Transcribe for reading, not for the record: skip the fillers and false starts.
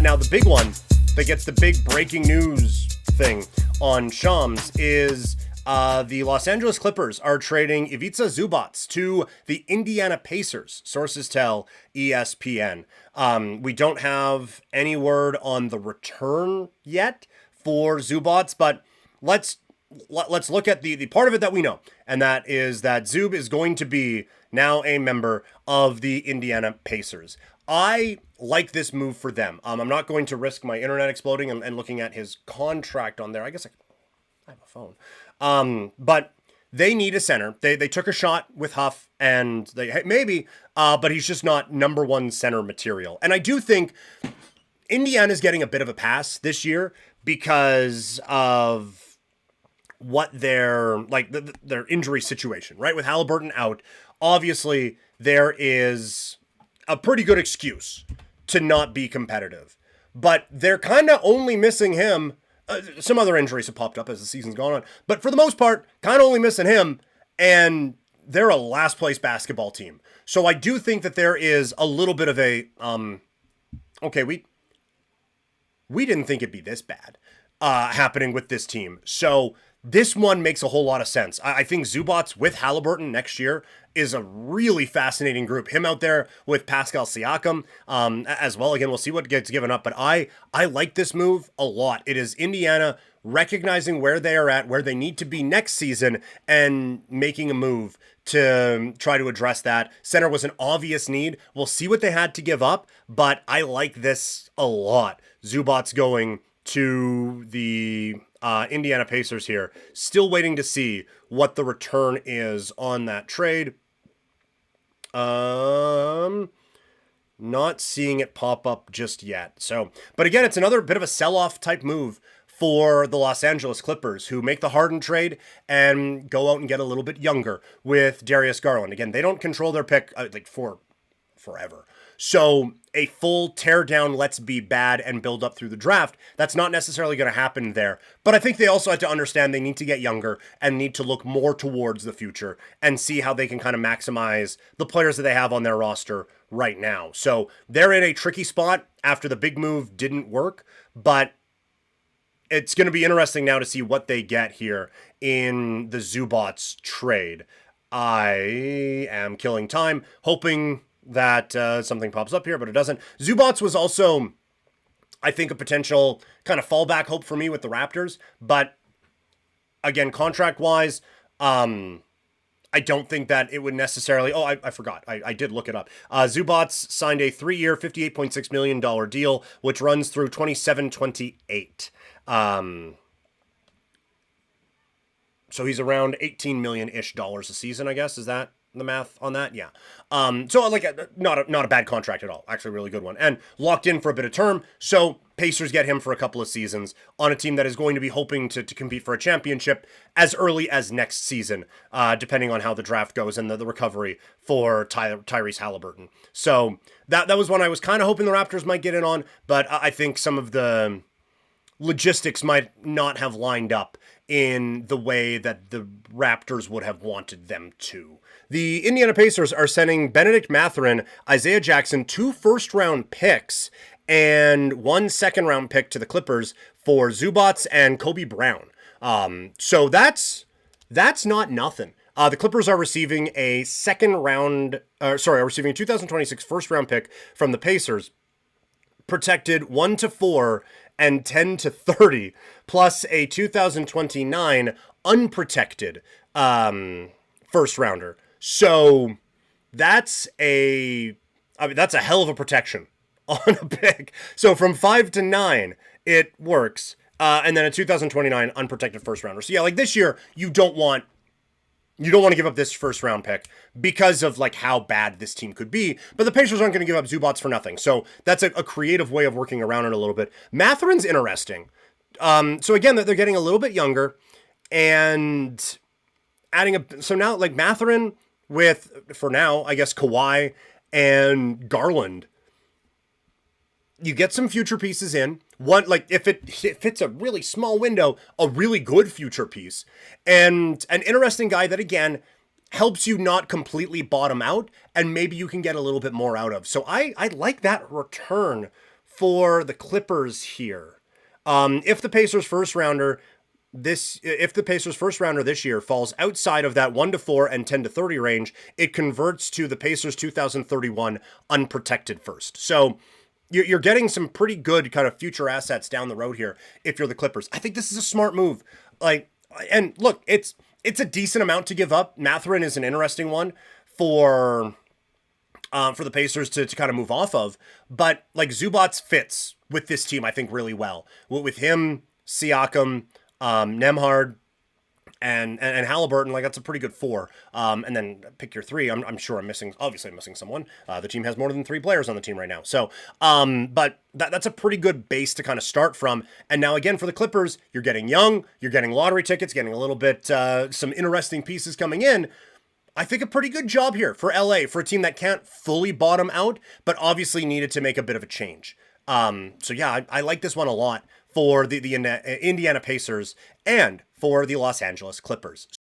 Now, the big one that gets the big breaking news thing on Shams is the Los Angeles Clippers are trading Ivica Zubac to the Indiana Pacers, sources tell ESPN. We don't have any word on the return yet for Zubac, but let's look at the part of it that we know, and that is that Zub is going to be now a member of the Indiana Pacers. I like this move for them. I'm not going to risk my internet exploding and looking at his contract on there. I guess I have a phone. But they need a center. They took a shot with Huff, and but he's just not number one center material. And I do think Indiana's getting a bit of a pass this year because of what their injury situation, right? With Halliburton out, obviously there is a pretty good excuse to not be competitive, but they're kind of only missing him. Some other injuries have popped up as the season's gone on, but for the most part, kind of only missing him, and they're a last place basketball team. So I do think that there is a little bit of a, okay, we didn't think it'd be this bad happening with this team. So this one makes a whole lot of sense. I think Zubac with Halliburton next year is a really fascinating group. Him out there with Pascal Siakam as well. Again, we'll see what gets given up, but I like this move a lot. It is Indiana recognizing where they are at, where they need to be next season, and making a move to try to address that. Center was an obvious need. We'll see what they had to give up, but I like this a lot. Zubac's going to the Indiana Pacers here. Still waiting to see what the return is on that trade. Not seeing it pop up just yet. So, but again, it's another bit of a sell-off type move for the Los Angeles Clippers, who make the Harden trade and go out and get a little bit younger with Darius Garland. Again, they don't control their pick for forever. So a full tear down, let's be bad and build up through the draft, that's not necessarily going to happen there. But I think they also have to understand they need to get younger and need to look more towards the future and see how they can kind of maximize the players that they have on their roster right now. So they're in a tricky spot after the big move didn't work, but it's going to be interesting now to see what they get here in the Zubac trade. I am killing time, hoping that something pops up here, but it doesn't. Zubac was also, I think, a potential kind of fallback hope for me with the Raptors. But again, contract-wise, I don't think that it would necessarily... Oh, I forgot. I did look it up. Zubac signed a 3-year, $58.6 million deal, which runs through 27-28. So he's around $18 million-ish a season, I guess. Is that the math on that? Yeah. So not a bad contract at all. Actually, a really good one. And locked in for a bit of term. So Pacers get him for a couple of seasons on a team that is going to be hoping to compete for a championship as early as next season, depending on how the draft goes and the recovery for Tyrese Halliburton. So that was one I was kind of hoping the Raptors might get in on, but I think some of the logistics might not have lined up in the way that the Raptors would have wanted them to. The Indiana Pacers are sending Benedict Mathurin, Isaiah Jackson, 2 first-round picks and 1 second-round pick to the Clippers for Zubac and Kobe Brown. So that's not nothing. The Clippers are receiving a receiving a 2026 first-round pick from the Pacers, protected 1-4 and 10-30, plus a 2029 unprotected first rounder. So that's a hell of a protection on a pick. So from 5 to 9, it works. And then a 2029 unprotected first rounder. So yeah, like this year, you don't want to give up this first round pick because of like how bad this team could be. But the Pacers aren't going to give up Zubac for nothing. So that's a creative way of working around it a little bit. Mathurin's interesting. So again, they're getting a little bit younger and adding so now like Mathurin with, for now, I guess Kawhi and Garland. You get some future pieces in. One, like if it fits a really small window, a really good future piece, and an interesting guy that again helps you not completely bottom out, and maybe you can get a little bit more out of. So I like that return for the Clippers here, if the Pacers first rounder this year falls outside of that 1-4 and 10-30 range, it converts to the Pacers 2031 unprotected first. So you're getting some pretty good kind of future assets down the road here if you're the Clippers. I think this is a smart move. And look, it's a decent amount to give up. Mathurin is an interesting one for the Pacers to kind of move off of. But like Zubac fits with this team, I think, really well. With him, Siakam, Nembhard, and Halliburton, like that's a pretty good 4. And then pick your 3. I'm sure I'm missing someone. The team has more than 3 players on the team right now. So, but that's a pretty good base to kind of start from. And now again, for the Clippers, you're getting young, you're getting lottery tickets, getting a little bit, some interesting pieces coming in. I think a pretty good job here for LA, for a team that can't fully bottom out, but obviously needed to make a bit of a change. So yeah, I like this one a lot for the Indiana Pacers and for the Los Angeles Clippers.